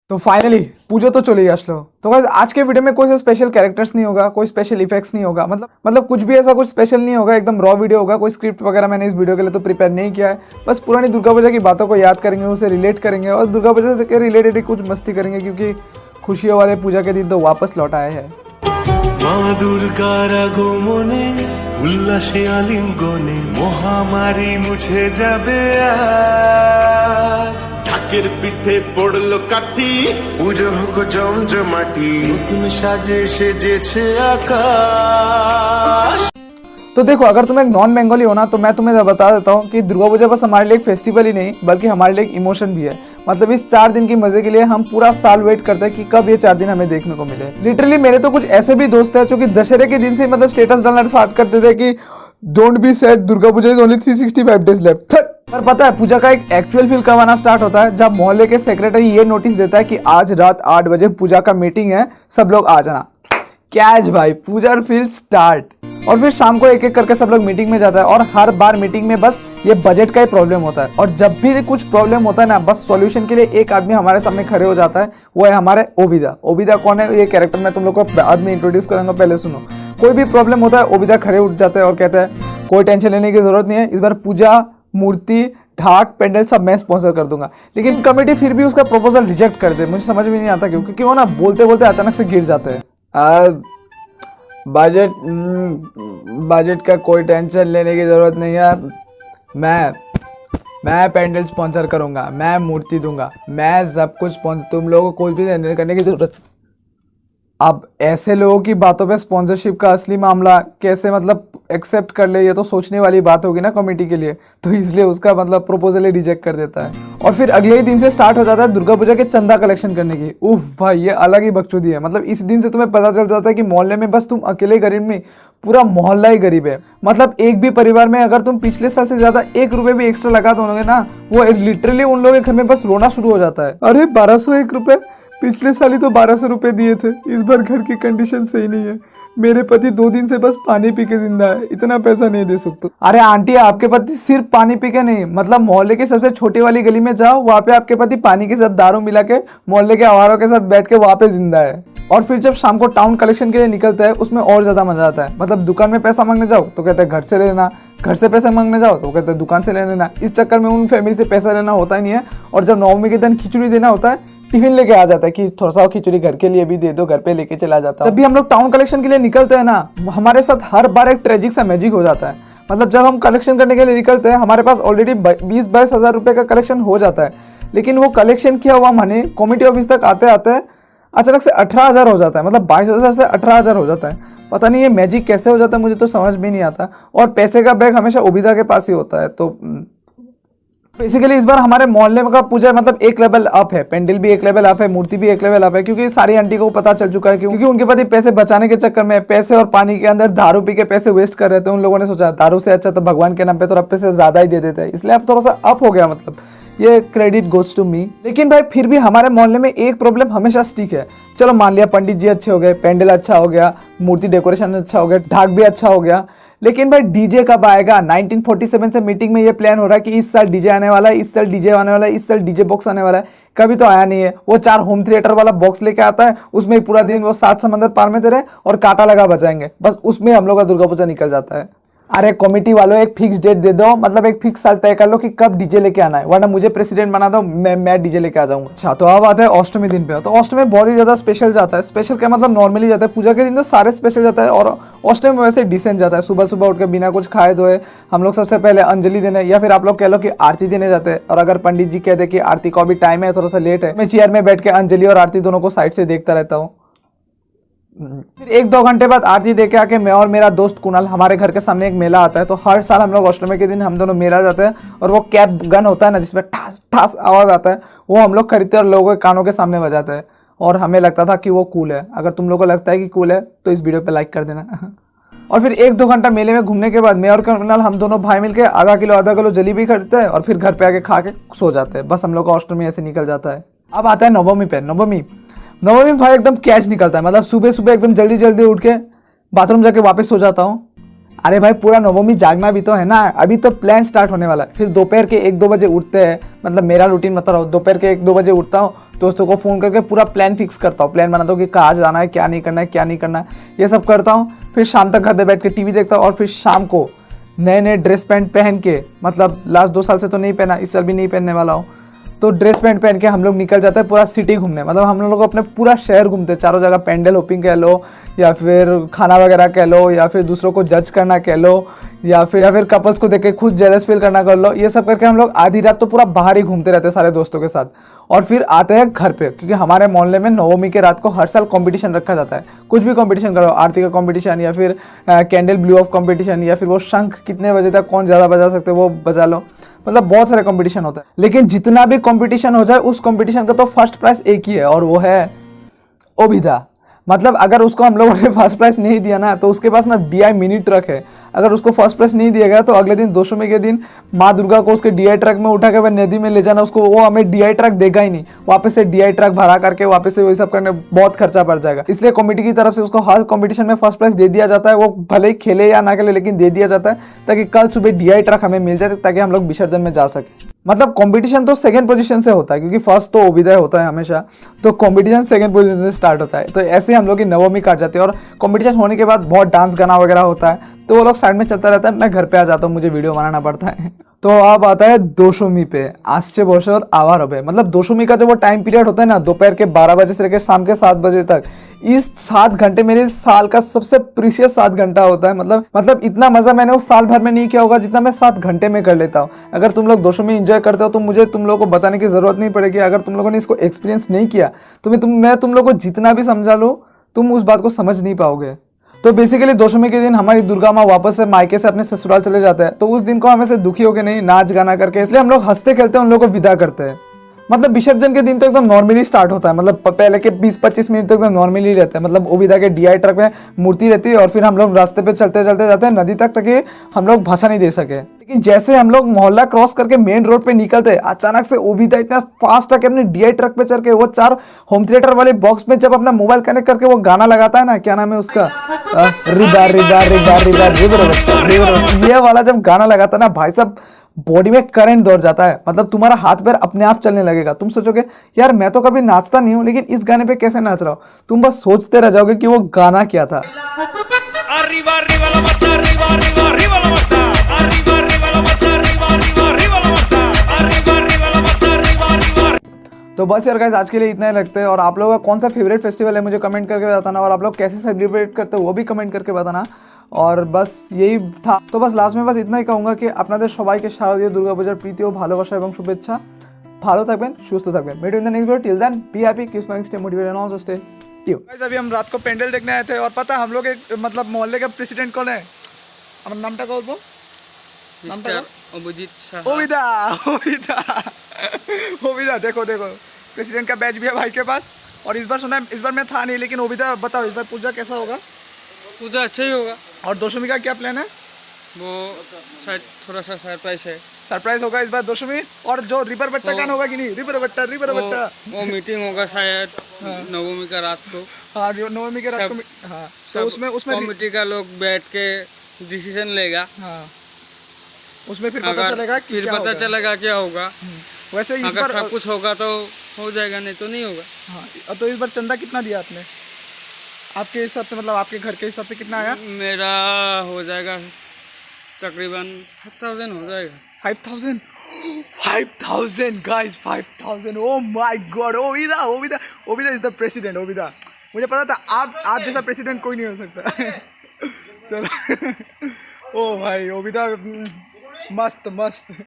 तो फाइनली पूजा तो चले ही আসলো। तो गाइस आज के वीडियो में कोई स्पेशल कैरेक्टर्स नहीं होगा, कोई स्पेशल इफेक्ट्स नहीं होगा, मतलब कुछ भी ऐसा कुछ स्पेशल नहीं होगा, एकदम रॉ वीडियो होगा। कोई स्क्रिप्ट वगैरह मैंने इस वीडियो के लिए तो प्रिपेयर नहीं किया है। बस पुरानी दुर्गा पूजा की बातों को याद करेंगे, उसे रिलेट करेंगे और दुर्गा पूजा से रिलेटेड ही कुछ मस्ती करेंगे, क्योंकि खुशियों वाले पूजा के दिन तो वापस लौट आए हैं। মা দুর্গার আগমনে উল্লাসে আলিঙ্গনে মহামারী মুছে যাবে আজ ঢাকের পিঠে পড়লো কাঠি পুজো হোক জমজমাটি নতুন সাজে সেজেছে আকাশ। तो देखो, अगर तुम एक नॉन बंगाली हो ना, तो मैं तुम्हें बता देता हूँ कि दुर्गा पूजा बस हमारे लिए एक फेस्टिवल ही नहीं बल्कि हमारे लिए एक इमोशन भी है। मतलब इस 4 दिन की मजे के लिए हम पूरा साल वेट करते हैं कि कब ये 4 दिन हमें देखने को मिले। लिटरली मेरे तो कुछ ऐसे भी दोस्त हैं जो कि दशहरे के दिन से मतलब स्टेटस डालना स्टार्ट करते थे कि don't be sad, Durga Puja is only 365 days left. पर पता है पूजा का एक एक्चुअल फील कब आना स्टार्ट होता है? जब मोहल्ले के सेक्रेटरी ये नोटिस देता है कि आज रात 8 बजे पूजा का मीटिंग है, सब लोग आ जाना। कैच भाई, पूजा फील स्टार्ट। और फिर शाम को एक एक करके सब लोग मीटिंग में जाता है और हर बार मीटिंग में बस ये बजट का ही प्रॉब्लम होता है। और जब भी कुछ प्रॉब्लम होता है ना, बस सॉल्यूशन के लिए एक आदमी हमारे सामने खड़े हो जाता है, वो है हमारे ओबिदा। ओबिदा कौन है? ये कैरेक्टर मैं तुम लोग को बाद में इंट्रोड्यूस करूंगा, पहले सुनो। कोई भी प्रॉब्लम होता है, ओबिदा खड़े उठ जाता है और कहता है कोई टेंशन लेने की जरूरत नहीं है, इस बार पूजा, मूर्ति, ढाक, पेंडल सब मैं स्पॉन्सर कर दूंगा। लेकिन कमेटी फिर भी उसका प्रपोजल रिजेक्ट कर दे। मुझे समझ में नहीं आता क्यों, क्योंकि वो ना बोलते बोलते अचानक से गिर जाते हैं। बजट का कोई टेंशन लेने की ज़रूरत नहीं है, मैं पेंडल स्पॉन्सर करूँगा, मैं मूर्ति दूंगा, मैं सब कुछ स्पॉन्सर, तुम लोगों को कुछ भी देने करने की ज़रूरत। अब ऐसे लोगों की बातों पे स्पॉन्सरशिप का असली मामला कैसे मतलब एक्सेप्ट कर ले, ये तो सोचने वाली बात होगी ना कमेटी के लिए। तो इसलिए उसका मतलब प्रपोजल ही रिजेक्ट कर देता है। और फिर अगले ही दिन से स्टार्ट हो जाता है दुर्गा पूजा के चंदा कलेक्शन करने की। उफ भाई, ये अलग ही बकचोदी है। मतलब इस दिन से तुम्हें पता चल जाता है कि मोहल्ले में बस तुम अकेले गरीब नहीं, पूरा मोहल्ला ही गरीब है। मतलब एक भी परिवार में अगर तुम पिछले साल से ज्यादा 1 रुपए भी एक्स्ट्रा लगा दोगे ना, वो लिटरली उन लोगों के घर में बस रोना शुरू हो जाता है। अरे 1201 रुपए, पिछले साल ही तो 1200 रुपए दिए थे, इस बार घर की कंडीशन सही नहीं है, मेरे पति 2 दिन से बस पानी पी के जिंदा है, इतना पैसा नहीं दे सकते। अरे आंटी, आपके पति सिर्फ पानी पी के नहीं, मतलब मोहल्ले की सबसे छोटी वाली गली में जाओ, वहाँ पे आपके पति पानी के साथ दारू मिला के मोहल्ले के आवारों के साथ बैठ के वहाँ पे जिंदा है। और फिर जब शाम को टाउन कलेक्शन के लिए निकलता है, उसमें और ज्यादा मजा आता है। मतलब दुकान में पैसा मांगने जाओ तो कहते हैं घर से लेना, घर से पैसा मांगने जाओ तो कहते हैं दुकान से ले लेना। इस चक्कर में उन फैमिली से पैसा लेना होता ही नहीं है। और जब नवमी के दिन खिचड़ी देना होता है, टिफिन लेके आ जाता है कि थोड़ा सा खिचड़ी घर के लिए भी दे दो, घर पे लेके चला जाता है। जब भी हम लोग टाउन कलेक्शन के लिए निकलते हैं ना, हमारे साथ हर बार एक ट्रेजिक सा मैजिक हो जाता है। मतलब जब हम कलेक्शन करने के लिए निकलते हैं, हमारे पास ऑलरेडी 20-22 हज़ार रुपए का कलेक्शन हो जाता है, लेकिन वो कलेक्शन किया हुआ मनी कमेटी ऑफिस तक आते आते अचानक से 18,000 हो जाता है। मतलब 22,000 से 18,000 हो जाता है। पता नहीं ये मैजिक कैसे हो जाता है, मुझे तो समझ में नहीं आता। और पैसे का बैग हमेशा ओबिदा के पास ही होता है। तो बेसिकली इस बार हमारे मोहल्ले का पूजा मतलब एक लेवल अप है, पेंडल भी एक लेवल अप है, मूर्ति भी एक लेवल अप है, क्योंकि सारी आंटी को पता चल चुका है। क्योंकि उनके पति पैसे बचाने के चक्कर में पैसे और पानी के अंदर दारू पी के पैसे वेस्ट कर रहे थे। उन लोगों ने सोचा दारू से अच्छा तो भगवान के नाम पे थोड़ा पैसे ज्यादा ही दे देते हैं, इसलिए अब थोड़ा सा अप हो गया। मतलब ये क्रेडिट गोज टू मी। लेकिन भाई फिर भी हमारे मोहल्ले में एक प्रॉब्लम हमेशा स्टिक है। चलो मान लिया पंडित जी अच्छे हो गए, पेंडल अच्छा हो गया, मूर्ति डेकोरेशन अच्छा हो गया, ढाक भी अच्छा हो गया, लेकिन भाई डीजे कब आएगा? 1947 से मीटिंग में ये प्लान हो रहा है कि इस साल डीजे आने वाला है, इस साल डीजे आने वाला है, इस साल डीजे बॉक्स आने वाला है, कभी तो आया नहीं है। वो 4 होम थिएटर वाला बॉक्स लेके आता है, उसमें पूरा दिन वो 7 समंदर पार में तेरे और कांटा लगा बजाएंगे, बस उसमें हम लोग का दुर्गा पूजा निकल जाता है। अरे कमेटी वालों, एक फिक्स डेट दे दो, मतलब एक फिक्स साल तय कर लो कि कब डीजे लेके आना है, वरना मुझे प्रेसिडेंट बना दो, मैं डीजे लेके आ जाऊंगा। अच्छा, तो अब आता है अष्टमी दिन पे। तो अष्टमी बहुत ही ज्यादा स्पेशल जाता है। स्पेशल क्या मतलब नॉर्मली जाता है, पूजा के दिन तो सारे स्पेशल जाता है, और अष्टमी में वैसे डिसेंट जाता है। सुबह सुबह उठ के बिना कुछ खाए धोए हम लोग सबसे पहले अंजलि देने, या फिर आप लोग कह लो कि आरती देने जाते हैं। और अगर पंडित जी कह दे कि आरती को अभी टाइम है, थोड़ा सा लेट है, मैं चेयर में बैठ के अंजलि और आरती दोनों को साइड से देखता रहता हूँ। फिर 1-2 घंटे बाद आरती देके आके मैं और मेरा दोस्त कुणाल, हमारे घर के सामने एक मेला आता है। तो हर साल हम लोग अष्टमी के दिन हम दोनों मेला जाते हैं, और वो कैप गन होता है ना, जिसमें ठास ठास आवाज आता है, वो हम लोग खरीदते हैं और लोगों के कानों के सामने बजाते हैं। और हमें लगता था कि वो कूल है। अगर तुम लोगों को लगता है कि कूल है तो इस वीडियो पे लाइक कर देना। और फिर 1-2 घंटा मेले में घूमने के बाद मैं और कुणाल हम दोनों भाई मिलके आधा किलो जलेबी खरीदते हैं और फिर घर पे आके खा के सो जाते हैं। बस हम लोग का अष्टमी ऐसे निकल जाता है। अब आता है नवमी पे। नवमी भाई एकदम कैच निकलता है। मतलब सुबह सुबह एकदम जल्दी उठ के बाथरूम जाके वापस सो जाता हूँ। अरे भाई पूरा नवमी जागना भी तो है ना, अभी तो प्लान स्टार्ट होने वाला है। फिर दोपहर के 1-2 बजे उठते हैं, मतलब मेरा रूटीन बता रहा हूँ, दोपहर के 1-2 बजे उठता हूँ, दोस्तों को फ़ोन करके पूरा प्लान फिक्स करता हूँ, प्लान बनाता हूँ कि कहाँ जाना है, क्या नहीं करना है, क्या नहीं करना है, ये सब करता हूँ। फिर शाम तक घर पे बैठ के टीवी देखता हूँ और फिर शाम को नए नए ड्रेस पैंट पहन के, मतलब लास्ट 2 साल से तो नहीं पहना, इस साल भी नहीं पहनने वाला हूँ, तो ड्रेस पैंट पहन के हम लोग निकल जाते हैं पूरा सिटी घूमने। मतलब हम लोग अपने पूरा शहर घूमते हैं, चारों जगह पेंडल होपिंग कह लो, या फिर खाना वगैरह कह लो, या फिर दूसरों को जज करना कह लो, या फिर कपल्स को देख के खुद जेलस फील करना कर लो। ये सब करके हम लोग आधी रात तो पूरा बाहर ही घूमते रहते हैं सारे दोस्तों के साथ, और फिर आते हैं घर पे, क्योंकि हमारे मोहल्ले में नवमी के रात को हर साल कंपटीशन रखा जाता है। कुछ भी कंपटीशन करो, आरती का कंपटीशन, या फिर कैंडल ब्लू ऑफ कंपटीशन, या फिर वो शंख कितने बजे तक कौन ज़्यादा बजा सकते वो बजा लो, मतलब बहुत सारे कंपटीशन होता है। लेकिन जितना भी कंपटीशन हो जाए, उस कंपटीशन का तो फर्स्ट प्राइज एक ही है, और वो है ओबिदा। मतलब अगर उसको हम लोगों ने फर्स्ट प्राइज नहीं दिया ना, तो उसके पास ना DI मिनी ट्रक है। अगर उसको फर्स्ट प्राइज नहीं दिया गया तो अगले दिन दशमी के दिन माँ दुर्गा को उसके DI ट्रक में उठा के वह नदी में ले जाना, उसको वो हमें DI ट्रक देगा ही नहीं, वापस से DI ट्रक भरा करके वापस से वही सब करने बहुत खर्चा पड़ जाएगा। इसलिए कमेटी की तरफ से उसको हर कंपटीशन में फर्स्ट प्राइज दे दिया जाता है, वो भले ही खेले या ना खेले, लेकिन दे दिया जाता है, ताकि कल सुबह DI ट्रक हमें मिल जाए, ताकि हम लोग विसर्जन में जा सके। मतलब कंपटीशन तो सेकंड पोजीशन से होता है, क्योंकि फर्स्ट तो ओबिदा होता है हमेशा, तो कंपटीशन सेकंड पोजीशन से स्टार्ट होता है। तो ऐसे हम लोग की नवमी काट जाती है, और कंपटीशन होने के बाद बहुत डांस गाना वगैरह होता है, तो वो लोग साइड में चलता रहता है, मैं घर पे आ जाता हूँ, मुझे वीडियो बनाना पड़ता है। तो अब आता है दशमी पे, आश्चे बछर आवार হবে। मतलब दशमी का जो वो टाइम पीरियड होता है ना, दोपहर के 12 बजे से लेकर शाम के 7 बजे तक, इस 7 घंटे मेरे साल का सबसे प्रीशियस 7 घंटा होता है। मतलब इतना मजा मैंने उस साल भर में नहीं किया होगा जितना मैं 7 घंटे में कर लेता हूँ। अगर तुम लोग दशमी एंजॉय करते हो तो मुझे तुम लोगों को बताने की जरूरत नहीं पड़ेगी। अगर तुम लोगों ने इसको एक्सपीरियंस नहीं किया तो मैं तुम लोग को जितना भी समझा लूँ, तुम उस बात को समझ नहीं पाओगे। तो बेसिकली दशमी के दिन हमारी दुर्गा माँ वापस से मायके से अपने ससुराल चले जाते हैं, तो उस दिन को हमें से दुखी होके नहीं, नाच गाना करके, इसलिए हम लोग हंसते खेलते उन लोगों को विदा करते हैं। मतलब विसर्जन के दिन तो एकदम नॉर्मली स्टार्ट होता है, मतलब पहले के 20-25 मिनट तक एकदम नॉर्मली रहते हैं। मतलब ओबिदा के DI ट्रक में मूर्ति रहती है, और फिर हम लोग रास्ते पे चलते चलते जाते हैं नदी तक, ताकि हम लोग भाषा नहीं दे सके। लेकिन जैसे हम लोग मोहल्ला क्रॉस करके मेन रोड पे निकलते, अचानक से ओबिदा इतना फास्ट आके अपने DI ट्रक पे चढ़ के वो 4 होम थिएटर वाले बॉक्स में जब अपना मोबाइल कनेक्ट करके वो गाना लगाता है ना, क्या नाम है उसका, रिबा रिबा रिबा रिबा रिबा, ये वाला जब गाना लगाता है ना भाई साहब, बॉडी में करंट दौड़ जाता है। मतलब तुम्हारा हाथ पैर अपने आप चलने लगेगा। तुम सोचोगे यार मैं तो कभी नाचता नहीं हूँ, लेकिन इस गाने पे कैसे नाच रहा हूँ। तुम बस सोचते रह जाओगे कि वो गाना क्या था। तो बस यार गाइस, आज के लिए इतना ही लगता है। और आप लोगों का कौन सा फेवरेट फेस्टिवल है मुझे कमेंट करके बताना, और आप लोग कैसे सेलिब्रेट करते हो वो भी कमेंट करके बताना। और बस यही था। तो बस लास्ट में बस इतना ही कहूँगा कि আপনাদের সবাইকে শারদীয় দুর্গাপূজার প্রীতি ও ভালোবাসা এবং শুভেচ্ছা। ভালো থাকবেন, সুস্থ থাকবেন। Meet in the next video. Till then be happy, keep smiling, stay motivated and also stay tuned. Guys अभी हम रात को पेंडल देखने आए थे, और पता है हम लोग एक मतलब मोहल्ले का प्रेसिडेंट कौन है? আমার নামটা বলবো, নামটা অভিজিৎ শাহ। ओबिदा ओबिदा ओबिदा, देखो देखो प्रेसिडेंट का बैच भी है भाई के पास। और इस बार सुना है, इस बार मैं था नहीं, लेकिन ओबिदा बताओ इस बार पूजा कैसा होगा? पूजा अच्छा ही होगा। और दशमी का क्या प्लान है? वो शायद थोड़ा सा सरप्राइज है। सरप्राइज होगा इस बार दशमी। और जो रिवर बट्टा कान होगा कि नहीं? रिवर बट्टा वो मीटिंग होगा शायद नवमी का रात को। हाँ नवमी के रात को। हाँ तो उसमें कमेटी का लोग बैठ के डिसीजन लेगा। हाँ उसमें फिर पता चलेगा कि फिर पता चलेगा क्या होगा। वैसे इस अगर बार सब कुछ होगा तो हो जाएगा, नहीं तो नहीं होगा। हाँ तो इस बार चंदा कितना दिया आपने आपके हिसाब से, मतलब आपके घर के हिसाब से कितना आया? मेरा हो जाएगा तकरीबन 5000 हो जाएगा। 5000 guys, 5000। Oh my god, Obida is the president. Obida, मुझे पता था आप जैसा प्रेसिडेंट कोई नहीं हो सकता। चलो ओ भाई ओबिदा मस्त मस्त।